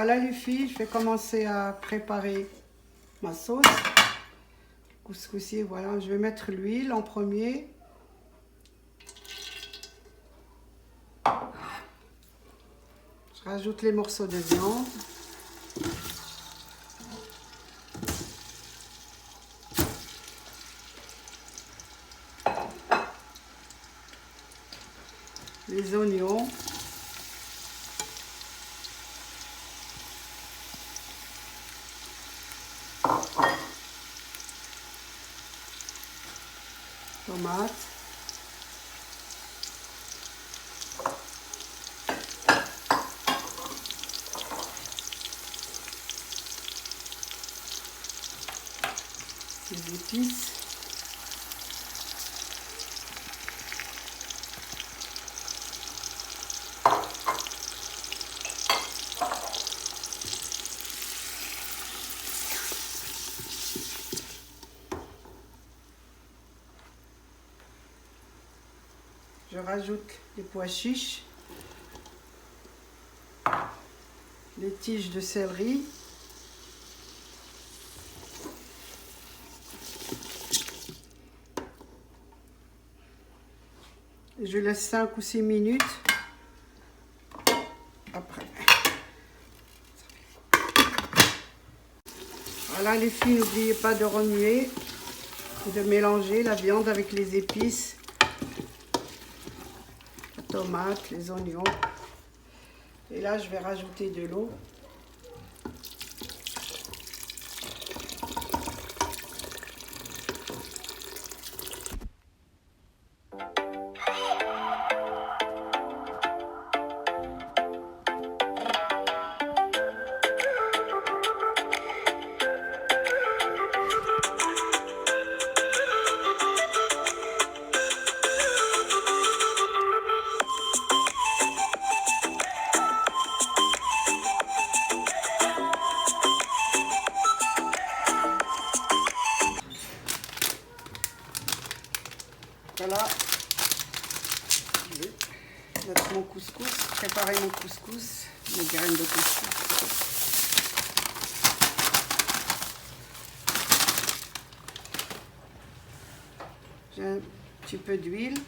Voilà les filles, je vais commencer à préparer ma sauce. Couscoussier, voilà, je vais mettre l'huile en premier. Je rajoute les morceaux de viande. Les oignons. Tomates. Les épices. Je rajoute les pois chiches, les tiges de céleri, je laisse 5 ou 6 minutes après. Voilà les filles, n'oubliez pas de remuer et de mélanger la viande avec les épices, la tomate, les oignons. Et là, je vais rajouter de l'eau. Voilà, je vais mettre mon couscous, préparer mon couscous, mes graines de couscous. J'ai un petit peu d'huile.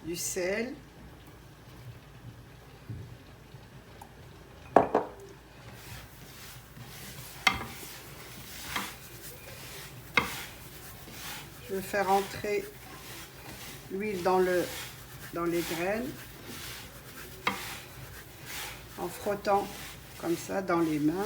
Du sel. Je vais faire entrer l'huile dans les graines en frottant comme ça dans les mains.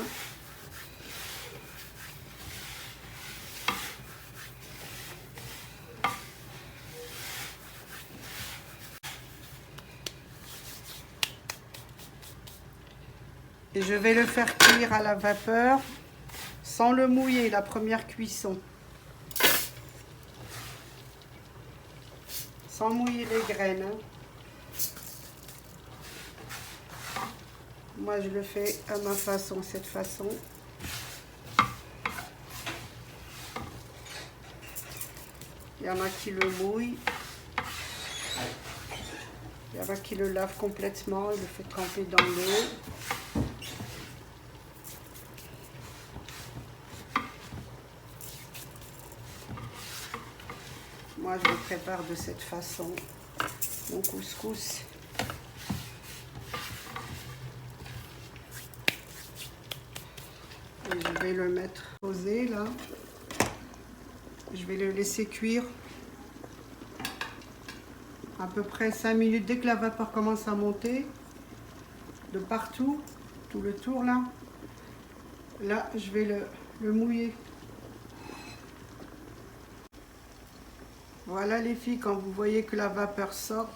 Et je vais le faire cuire à la vapeur sans le mouiller la première cuisson. Sans mouiller les graines. Hein. Moi, je le fais à ma façon, cette façon. Il y en a qui le mouillent. Il y en a qui le lavent complètement, il le fait tremper dans l'eau. Moi, je le prépare de cette façon, mon couscous. Et je vais le mettre posé là. Je vais le laisser cuire à peu près 5 minutes. Dès que la vapeur commence à monter, de partout, tout le tour là, je vais le mouiller. Voilà les filles, quand vous voyez que la vapeur sort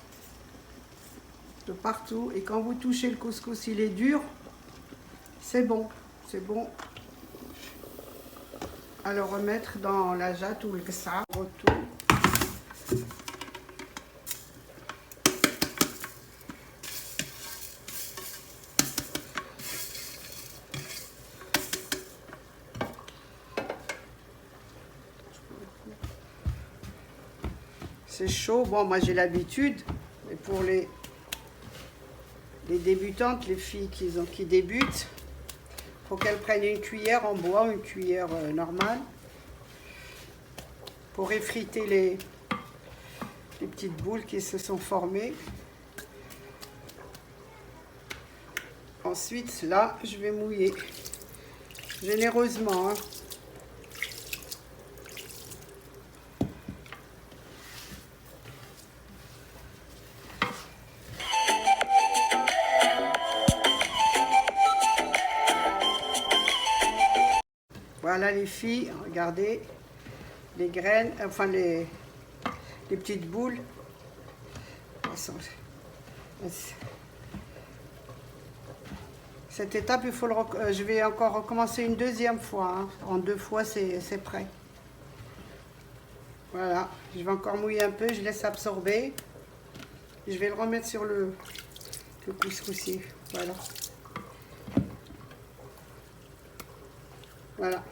de partout et quand vous touchez le couscous, il est dur, c'est bon, c'est bon. À le remettre dans la jatte ou le ksa, retour. C'est chaud. Bon, moi j'ai l'habitude. Et pour les débutantes, les filles qui débutent, il faut qu'elles prennent une cuillère en bois, une cuillère normale, pour effriter les petites boules qui se sont formées. Ensuite, là, je vais mouiller généreusement, hein. Voilà les filles, regardez les graines, enfin les petites boules. Cette étape, je vais encore recommencer une deuxième fois, hein. En 2 fois, c'est prêt. Voilà, je vais encore mouiller un peu, je laisse absorber. Je vais le remettre sur le couscoussier. Voilà. Voilà.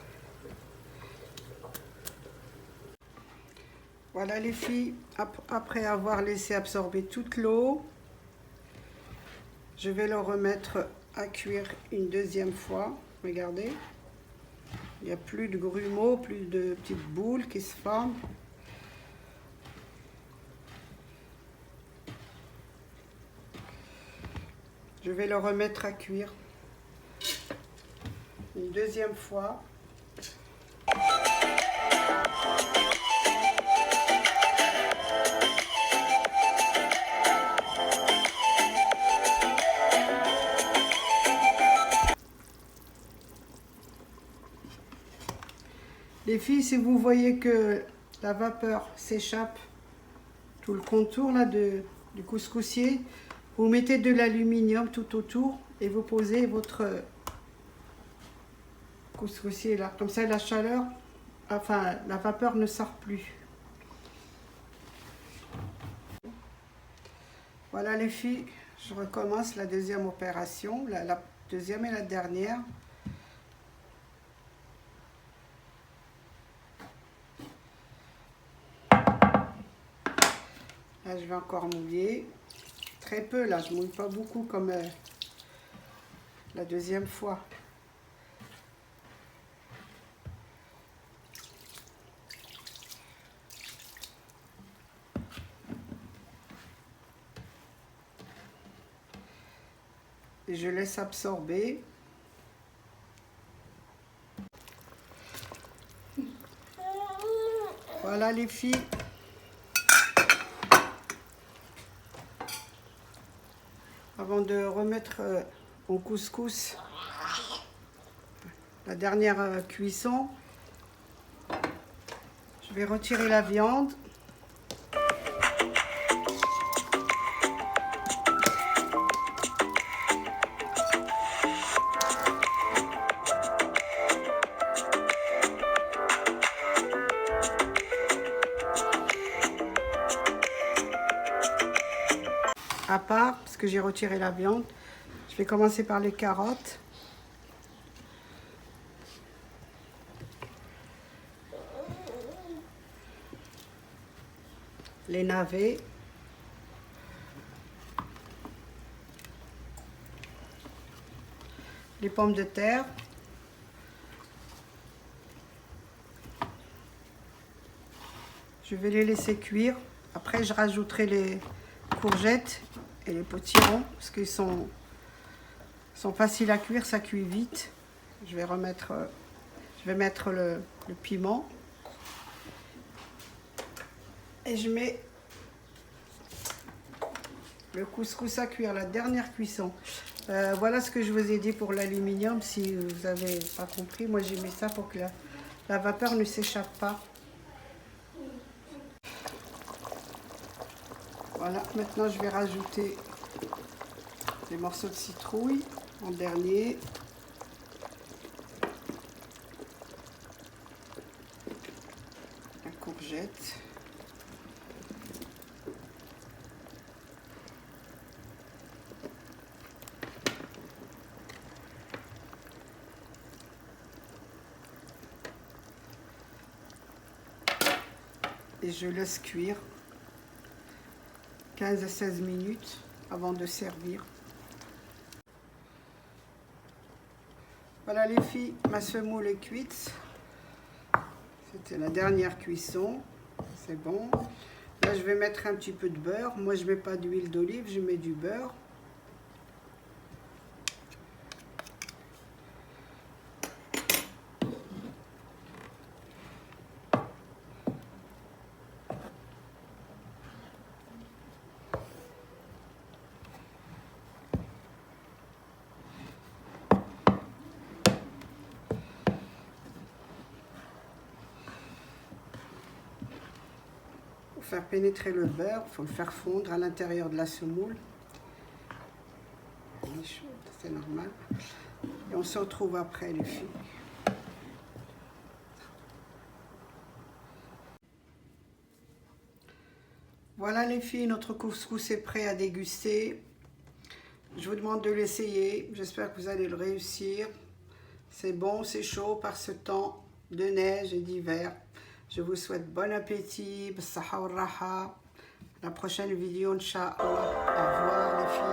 Voilà les filles, après avoir laissé absorber toute l'eau, je vais le remettre à cuire une deuxième fois. Regardez, il n'y a plus de grumeaux, plus de petites boules qui se forment. Je vais le remettre à cuire une deuxième fois. Les filles, si vous voyez que la vapeur s'échappe tout le contour là du couscoussier, vous mettez de l'aluminium tout autour et vous posez votre couscoussier là. Comme ça, la chaleur, enfin la vapeur ne sort plus. Voilà les filles, je recommence la deuxième opération, la deuxième et la dernière. Là, je vais encore mouiller. Très peu, là, je mouille pas beaucoup comme la deuxième fois. Et je laisse absorber. Voilà les filles. Avant de remettre au couscous la dernière cuisson, je vais retirer la viande. À part, parce que j'ai retiré la viande, je vais commencer par les carottes. Les navets. Les pommes de terre. Je vais les laisser cuire. Après, je rajouterai les courgettes et les potirons parce qu'ils sont faciles à cuire, ça cuit vite. Je vais mettre le piment et je mets le couscous à cuire, la dernière cuisson. Voilà ce que je vous ai dit pour l'aluminium. Si vous n'avez pas compris, moi j'ai mis ça pour que la vapeur ne s'échappe pas. Voilà, maintenant je vais rajouter les morceaux de citrouille en dernier. La courgette. Et je laisse cuire 15 à 16 minutes avant de servir. Voilà les filles, ma semoule est cuite. C'était la dernière cuisson. C'est bon. Là, je vais mettre un petit peu de beurre. Moi, je ne mets pas d'huile d'olive, je mets du beurre. Pour faire pénétrer le beurre, il faut le faire fondre à l'intérieur de la semoule. Elle est chaude, c'est normal. Et on se retrouve après les filles. Voilà les filles, notre couscous est prêt à déguster. Je vous demande de l'essayer. J'espère que vous allez le réussir. C'est bon, c'est chaud par ce temps de neige et d'hiver. Je vous souhaite bon appétit. La prochaine vidéo, Inch'Allah. Au revoir les filles.